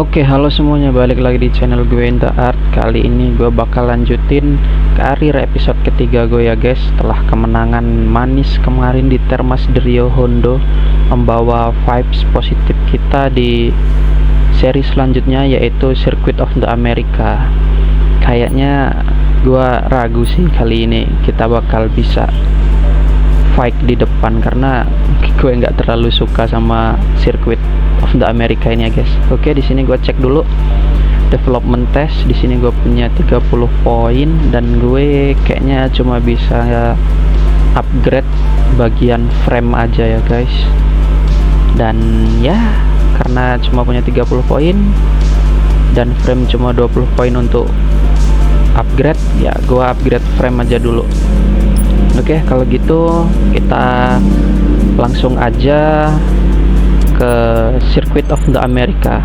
Oke, halo semuanya, balik lagi di channel gue In The Art. Kali ini gue bakal lanjutin karir episode ketiga gue ya guys. Setelah kemenangan manis kemarin di Termas de Rio Hondo, membawa vibes positif kita di seri selanjutnya, yaitu Circuit of the America. Kayaknya gue ragu sih kali ini kita bakal bisa fight di depan, karena gue nggak terlalu suka sama Circuit of the America ini ya guys. Oke, di sini gue cek dulu development test. Di sini gue punya 30 poin dan gue kayaknya cuma bisa upgrade bagian frame aja ya guys. Dan ya, karena cuma punya 30 poin dan frame cuma 20 poin untuk upgrade, ya gue upgrade frame aja dulu. Oke, kalau gitu kita langsung aja ke Circuit of the America.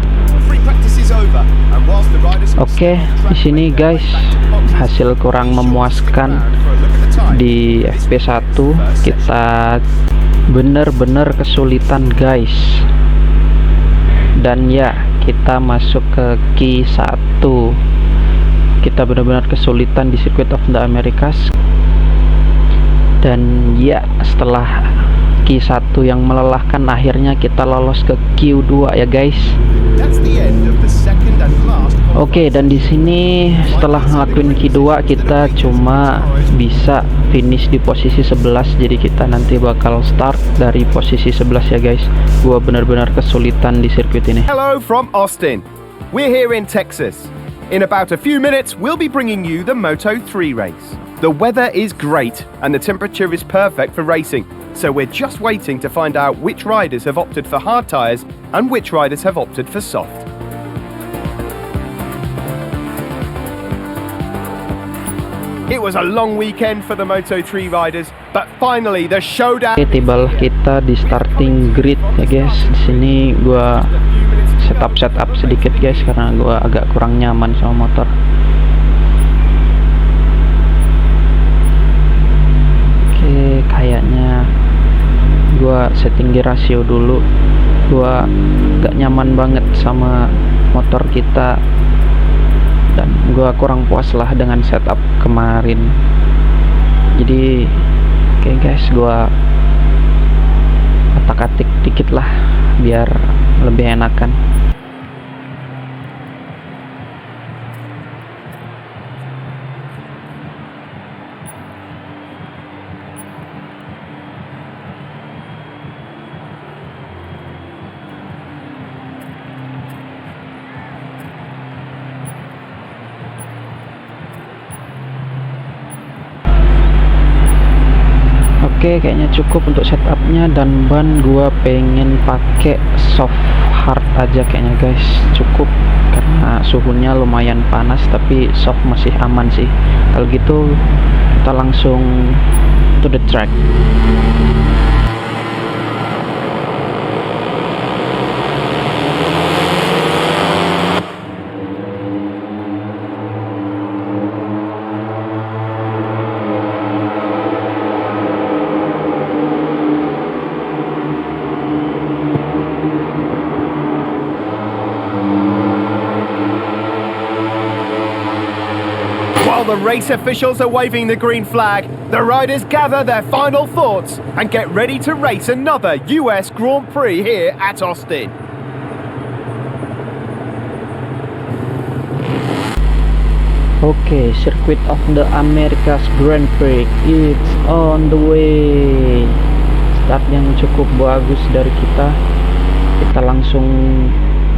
Oke, di sini guys hasil kurang memuaskan di FP1. Kita bener-bener kesulitan guys. Dan ya, kita masuk ke key 1. Kita benar-benar kesulitan di Circuit of the Americas. Dan ya, setelah Q1 yang melelahkan, akhirnya kita lolos ke Q2 ya guys. Oke, dan di sini setelah ngelakuin Q2 kita cuma bisa finish di posisi 11. Jadi kita nanti bakal start dari posisi 11 ya guys. Gua benar-benar kesulitan di sirkuit ini. Hello from Austin. We're here in Texas. In about a few minutes, we'll be bringing you the Moto3 race. The weather is great and the temperature is perfect for racing, so we're just waiting to find out which riders have opted for hard tyres and which riders have opted for soft. It was a long weekend for the Moto3 riders, but finally the showdown. Oke, tibalah kita di starting grid ya guys. Di sini gua setup sedikit guys, karena gua agak kurang nyaman sama motor. Kayaknya gua setting gear ratio dulu. Gua gak nyaman banget sama motor kita dan gua kurang puas lah dengan setup kemarin. Jadi oke guys, gua otak-atik dikit lah biar lebih enakan. Oke, kayaknya cukup untuk setupnya, dan ban gua pengen pakai soft hard aja kayaknya guys. Cukup karena suhunya lumayan panas, tapi soft masih aman sih. Kalau gitu kita langsung to the track. While the race officials are waving the green flag, the riders gather their final thoughts and get ready to race another US Grand Prix here at Austin. Oke, Circuit of the Americas Grand Prix, it's on the way. Start yang cukup bagus dari kita. Kita langsung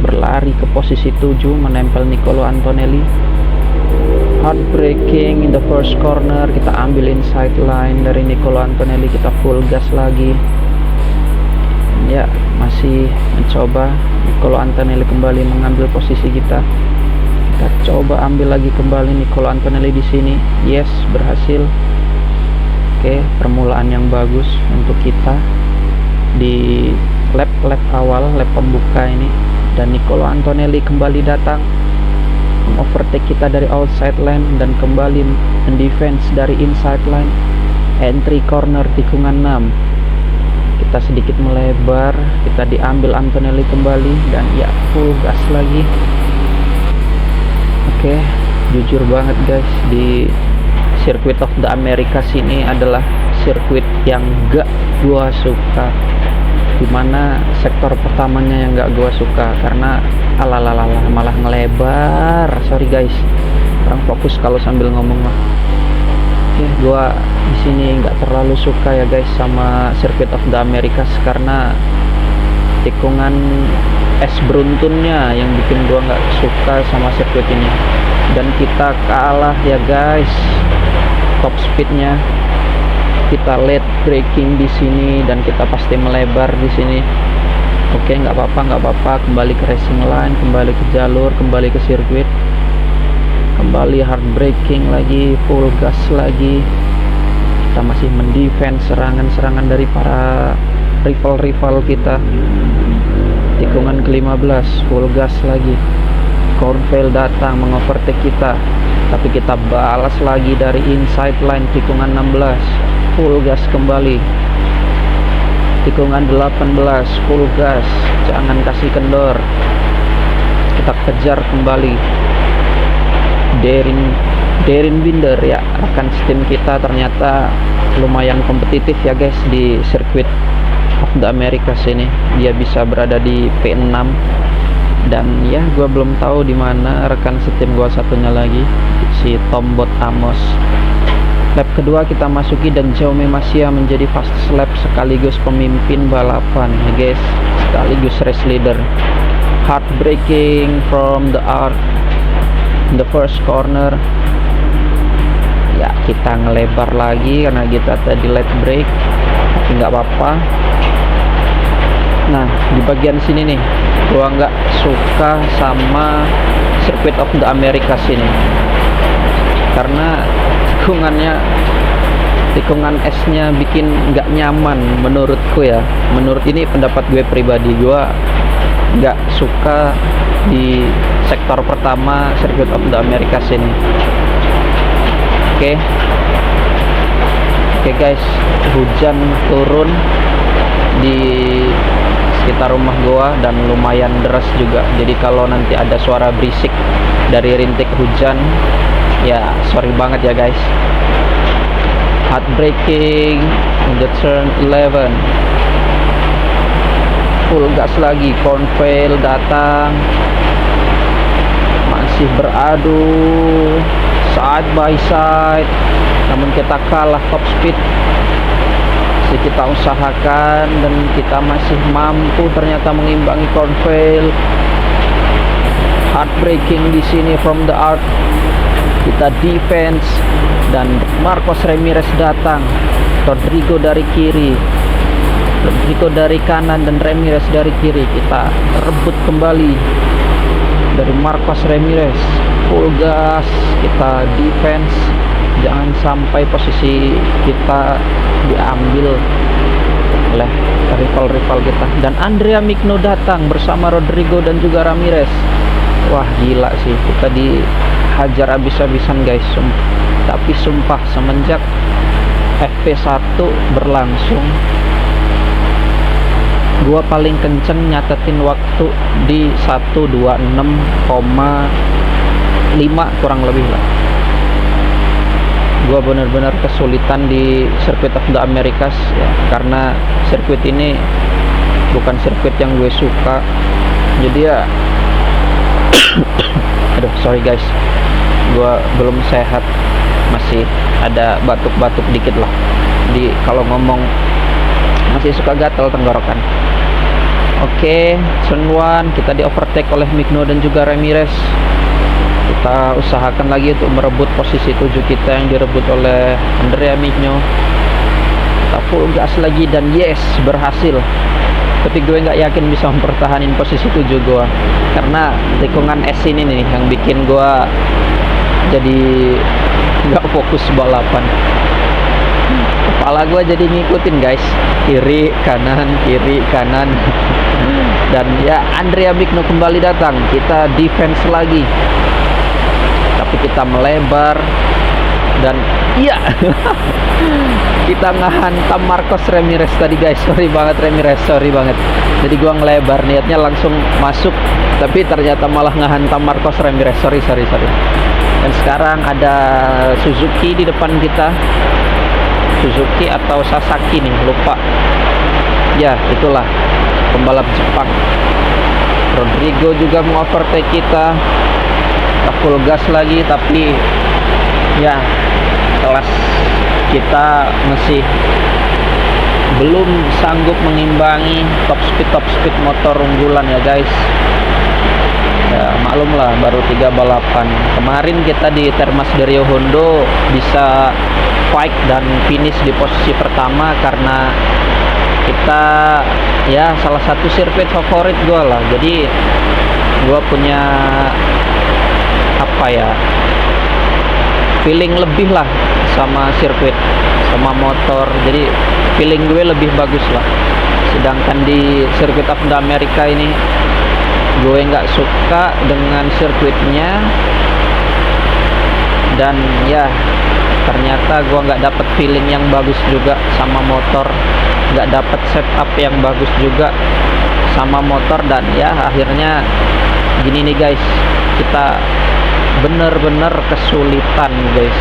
berlari ke posisi 7, menempel Nicolo Antonelli. Hard braking in the first corner, kita ambil inside line dari Nicolo Antonelli, kita full gas lagi. Ya, masih mencoba. Nicolo Antonelli kembali mengambil posisi kita. Kita coba ambil lagi kembali Nicolo Antonelli di sini. Yes, berhasil. Oke, permulaan yang bagus untuk kita di lap awal, lap pembuka ini. Dan Nicolo Antonelli kembali datang, overtake kita dari outside line dan kembali mendefense dari inside line. Entry corner tikungan 6. kita sedikit melebar, kita diambil Antonelli kembali, dan ya full gas lagi. Oke, jujur banget guys, di Circuit of the Americas ini adalah sirkuit yang gak gua suka, dimana sektor pertamanya yang gak gua suka karena malah ngelebar. Sorry guys, kurang fokus kalau sambil ngomong mah. Oke, gua di sini nggak terlalu suka ya guys sama Circuit of the Americas karena tikungan es beruntunnya yang bikin gua nggak suka sama sirkuit ini. Dan kita kalah ya guys, top speednya. Kita late braking di sini dan kita pasti melebar di sini. Oke, nggak apa-apa, kembali ke racing line, kembali ke jalur, kembali ke sirkuit, kembali hard braking lagi, full gas lagi. Kita masih mendefense serangan-serangan dari para rival-rival kita. Tikungan ke-15, full gas lagi. Cornfield datang mengovertake kita, tapi kita balas lagi dari inside line. Tikungan 16, full gas kembali. Tikungan 18, full gas, jangan kasih kendor. Kita kejar kembali. Darren Binder ya, rekan tim kita ternyata lumayan kompetitif ya guys di Circuit of the Americas ini. Dia bisa berada di P6, dan ya gue belum tahu di mana rekan setim gue satunya lagi, si Tom Bot Amos. Lap kedua kita masuki dan Jaume Masia menjadi fastest lap sekaligus pemimpin balapan ya guys, sekaligus race leader. Hard braking from the arc in the first corner. Ya, kita ngelebar lagi karena kita tadi late break, tapi nggak apa-apa. Nah, di bagian sini nih gua nggak suka sama Circuit of the Americas ini karena tikungan esnya bikin nggak nyaman menurutku ya. Menurut ini pendapat gue pribadi, gua nggak suka di sektor pertama Circuit of the Americas ini. Oke guys, hujan turun di sekitar rumah gua dan lumayan deras juga. Jadi kalau nanti ada suara berisik dari rintik hujan, ya sorry banget ya guys. Hard braking in the turn 11, full gas lagi. Cornfield datang, masih beradu side by side, namun kita kalah top speed. Masih kita usahakan dan kita masih mampu ternyata mengimbangi Cornfield. Hard braking di sini from the arc, kita defense, dan Marcos Ramirez datang. Rodrigo dari kiri, Rodrigo dari kanan, dan Ramirez dari kiri. Kita rebut kembali dari Marcos Ramirez, full gas, kita defense, jangan sampai posisi kita diambil oleh rival-rival kita. Dan Andrea Migno datang bersama Rodrigo dan juga Ramirez. Wah gila sih, kita dihajar habis-habisan guys. Tapi sumpah semenjak FP1 berlangsung, gua paling kenceng nyatetin waktu di 1:26,5 kurang lebih lah. Gua benar-benar kesulitan di Circuit of the Americas ya, karena sirkuit ini bukan sirkuit yang gue suka. Jadi ya aduh sorry guys, gua belum sehat, masih ada batuk-batuk dikit lah. Di kalau ngomong masih suka gatal tenggorokan. Oke, turn 1 kita di overtake oleh Migno dan juga Ramirez. Kita usahakan lagi untuk merebut posisi 7 kita yang direbut oleh Andrea Migno. Kita full gas lagi dan yes, berhasil. Tapi gue nggak yakin bisa mempertahankan posisi 7 gue, karena tikungan es ini nih yang bikin gue jadi nggak fokus balapan. Kepala gue jadi ngikutin guys, kiri kanan dan ya Andrea Migno kembali datang. Kita defense lagi, tapi kita melebar Dan iya kita ngehantam Marcos Ramirez tadi guys. Sorry banget Ramirez, sorry banget. Jadi gua ngelebar niatnya langsung masuk, tapi ternyata malah ngehantam Marcos Ramirez. Sorry. Dan sekarang ada Suzuki di depan kita. Suzuki atau Sasaki nih, lupa. Ya, itulah pembalap Jepang. Rodrigo juga mengovertake kita. Kita full gas lagi, tapi ya kelas kita masih belum sanggup mengimbangi top speed motor unggulan ya guys. Ya maklum lah, baru 3 balapan. Kemarin kita di Termas Dario Hondo bisa fight dan finish di posisi pertama karena kita ya salah satu sirkuit favorit gue lah. Jadi gue punya apa ya, feeling lebih lah sama sirkuit, sama motor. Jadi feeling gue lebih bagus lah. Sedangkan di sirkuit of the America ini gue nggak suka dengan sirkuitnya, dan ya ternyata gue nggak dapet feeling yang bagus juga sama motor, nggak dapet setup yang bagus juga sama motor. Dan ya akhirnya gini nih guys, kita bener-bener kesulitan guys.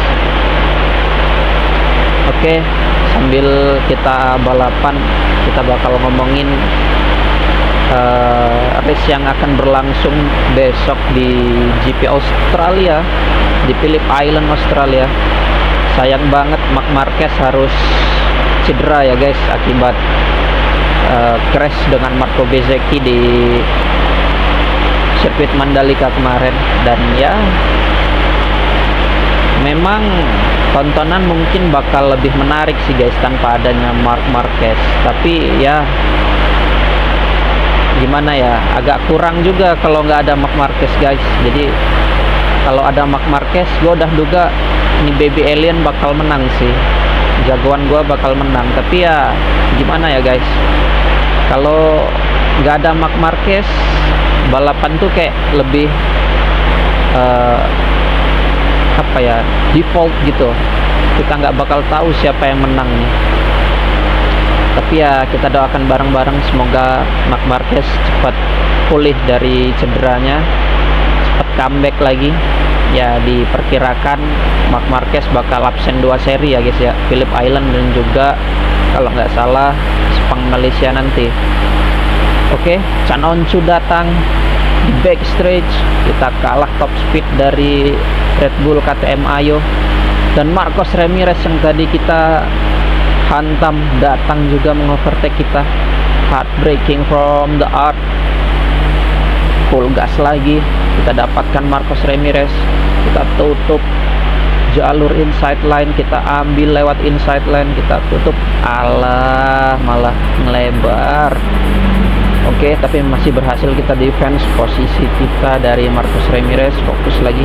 Oke, sambil kita balapan kita bakal ngomongin race yang akan berlangsung besok di GP Australia, di Phillip Island Australia. Sayang banget Marc Marquez harus cedera ya guys akibat crash dengan Marco Bezzecchi di sirkuit Mandalika kemarin. Dan ya memang tontonan mungkin bakal lebih menarik sih guys tanpa adanya Marc Marquez, tapi ya gimana ya, agak kurang juga kalau nggak ada Marc Marquez guys. Jadi kalau ada Marc Marquez, gue udah duga ini Baby Alien bakal menang sih, jagoan gue bakal menang. Tapi ya gimana ya guys, kalau nggak ada Marc Marquez, balapan tuh kayak lebih apa ya, default gitu. Kita nggak bakal tahu siapa yang menang nih. Tapi ya kita doakan bareng-bareng semoga Marc Marquez cepat pulih dari cederanya, cepat comeback lagi. Ya diperkirakan Marc Marquez bakal absen 2 seri ya guys ya, Phillip Island dan juga kalau nggak salah Sepang Malaysia nanti. Oke, Chan Onchu datang di backstretch, kita kalah top speed dari Red Bull KTM Ayo. Dan Marcos Ramirez yang tadi kita hantam datang juga mengovertake kita. Heartbreaking from the art. Full gas lagi, kita dapatkan Marcos Ramirez, kita tutup jalur inside line, kita ambil lewat inside line, kita tutup. Alah, malah ngelebar. Oke, tapi masih berhasil kita defense posisi kita dari Marcos Ramirez. Fokus lagi,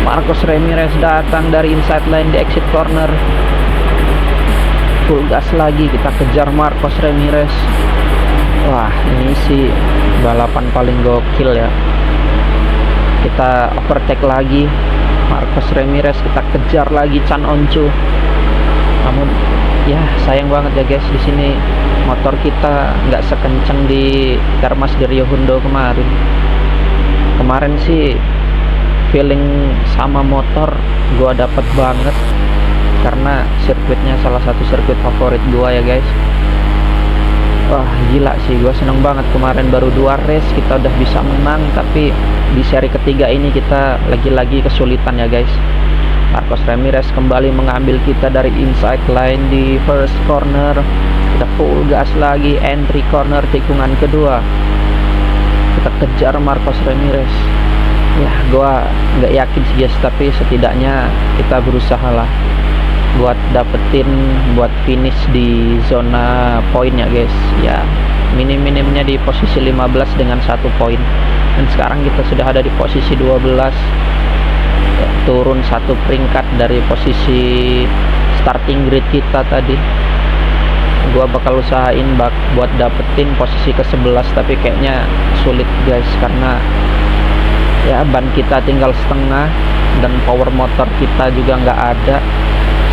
Marcos Ramirez datang dari inside line di exit corner. Full gas lagi, kita kejar Marcos Ramirez. Wah, ini sih balapan paling gokil ya. Kita overtake lagi Marcos Ramirez, kita kejar lagi Chan Onchu. Namun ya sayang banget ya guys, di sini motor kita nggak sekenceng di Termas Dario Hondo kemarin. Kemarin sih feeling sama motor gua dapet banget karena sirkuitnya salah satu sirkuit favorit gua ya guys. Wah gila sih, gua seneng banget kemarin baru 2 race kita udah bisa menang, tapi di seri ketiga ini kita lagi-lagi kesulitan ya guys. Marcos Ramirez kembali mengambil kita dari inside line di first corner. Kita full gas lagi, entry corner tikungan kedua. Kita kejar Marcos Ramirez. Ya, gua nggak yakin sih guys, tapi setidaknya kita berusaha lah buat dapetin, buat finish di zona poin ya guys. Ya, minim-minimnya di posisi 15 dengan 1 poin. Dan sekarang kita sudah ada di posisi 12. Ya, turun 1 peringkat dari posisi starting grid kita tadi. Gua bakal usahain buat dapetin posisi ke-11, tapi kayaknya sulit guys karena ya ban kita tinggal setengah dan power motor kita juga nggak ada.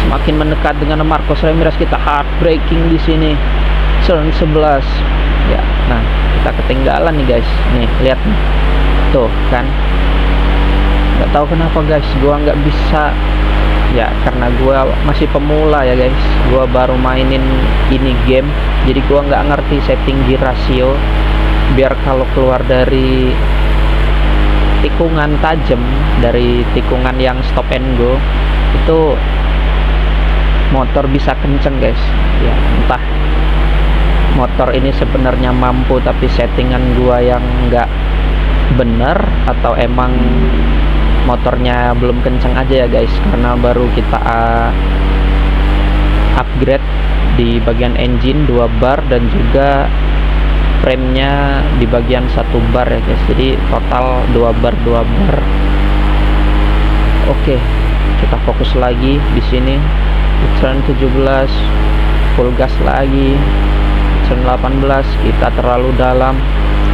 Semakin mendekat dengan Marcos Ramirez, kita heartbreaking di sini. Turn 11. Ya, nah kita ketinggalan nih guys. Nih, lihat nih. Tuh kan. Nggak tahu kenapa guys, gua nggak bisa. Ya, karena gua masih pemula ya guys. Gua baru mainin ini game, jadi gua nggak ngerti setting gear ratio. Biar kalau keluar dari tikungan tajam, dari tikungan yang stop and go, itu motor bisa kenceng guys. Ya, entah motor ini sebenarnya mampu tapi settingan gua yang nggak bener, atau emang motornya belum kenceng aja ya guys, karena baru kita upgrade di bagian engine 2 bar dan juga frame-nya di bagian 1 bar ya guys. Jadi total 2 bar. Oke, kita fokus lagi di sini. Turn 17, full gas lagi. Turn 18, kita terlalu dalam.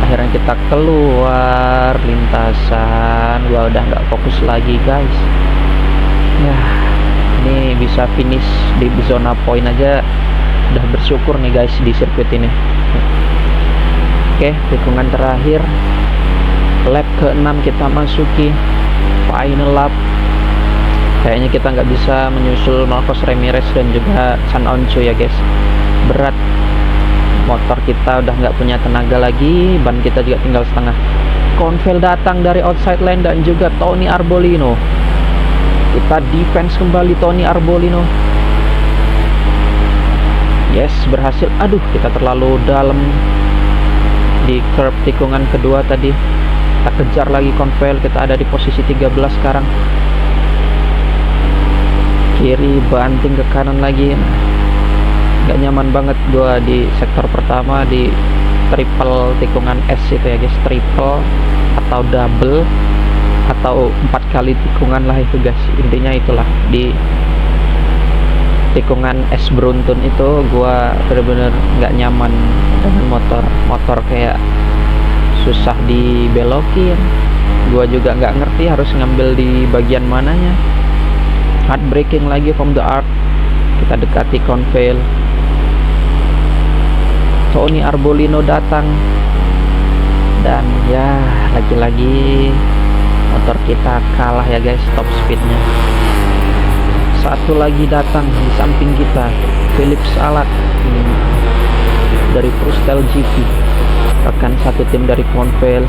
Akhirnya kita keluar lintasan. Gua udah nggak fokus lagi guys. Ya, ini bisa finish di zona point aja udah bersyukur nih guys di sirkuit ini. Oke, tikungan terakhir, lap ke-6 kita masuki, final lap. Kayaknya kita nggak bisa menyusul Marcos Ramirez dan juga Chan Oncu ya guys. Berat, motor kita udah nggak punya tenaga lagi, ban kita juga tinggal setengah. Confel datang dari outside lane dan juga Tony Arbolino. Kita defense kembali Tony Arbolino. Yes, berhasil. Aduh, kita terlalu dalam di curb tikungan kedua tadi. Kita kejar lagi Confel, kita ada di posisi 13 sekarang. Kiri banting ke kanan lagi. Gak nyaman banget gua di sektor pertama di triple tikungan S itu ya guys. Triple atau double atau 4 kali tikungan lah itu guys. Intinya itulah, di tikungan S beruntun itu gua bener-bener gak nyaman dengan motor kayak susah dibelokin. Gua juga nggak ngerti harus ngambil di bagian mananya. Hard braking lagi from the arc. Kita dekati Confel. Tony Arbolino datang, dan ya lagi-lagi motor kita kalah ya guys top speednya. Satu lagi datang di samping kita, Philip Salat dari Frustel GP, rekan satu tim dari Confel,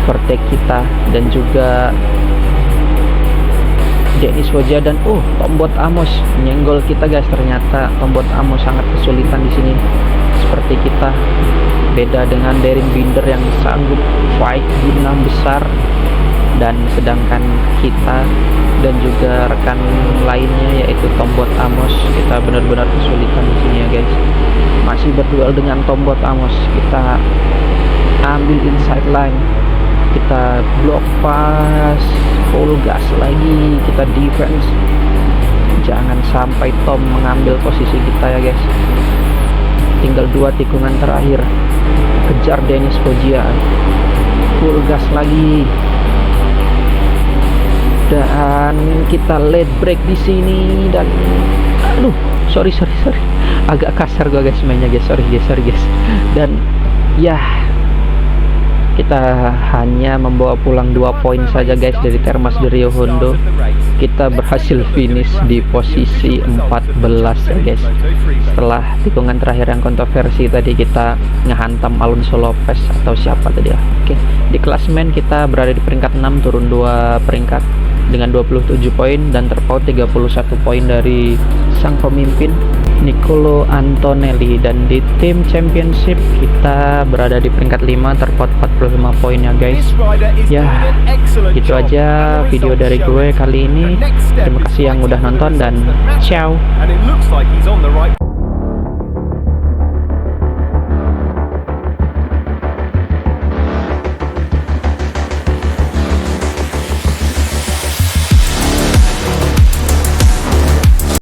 overtake kita, dan juga Dennis Wojia dan Tombot Amos nyenggol kita guys. Ternyata Tombot Amos sangat kesulitan di sini. Seperti kita, beda dengan Darren Binder yang sanggup fight di 6 besar, dan sedangkan kita dan juga rekan lainnya yaitu Tombot Amos, kita benar-benar kesulitan di sini ya guys. Masih berduel dengan Tombot Amos. Kita ambil inside line, kita block pas, full gas lagi, kita defense. Jangan sampai Tom mengambil posisi kita ya guys. Tinggal 2 tikungan terakhir. Kejar Dennis Wojia, full gas lagi, dan kita late break di sini. Dan aduh, sorry agak kasar gua guys mainnya guys, sorry guys. Dan ya, kita hanya membawa pulang 2 poin saja guys dari Termas de Rio Hondo. Kita berhasil finish di posisi 14 ya guys. Setelah tikungan terakhir yang kontroversi tadi, kita ngehantam Alonso Lopez atau siapa tadi ya. Oke, di klasemen kita berada di peringkat 6, turun 2 peringkat dengan 27 poin dan terpaut 31 poin dari sang pemimpin Nicolo Antonelli. Dan di tim championship kita berada di peringkat 5, terpaut 45 poin ya guys. Ya, itu aja video dari gue kali ini. Terima kasih yang udah nonton dan ciao.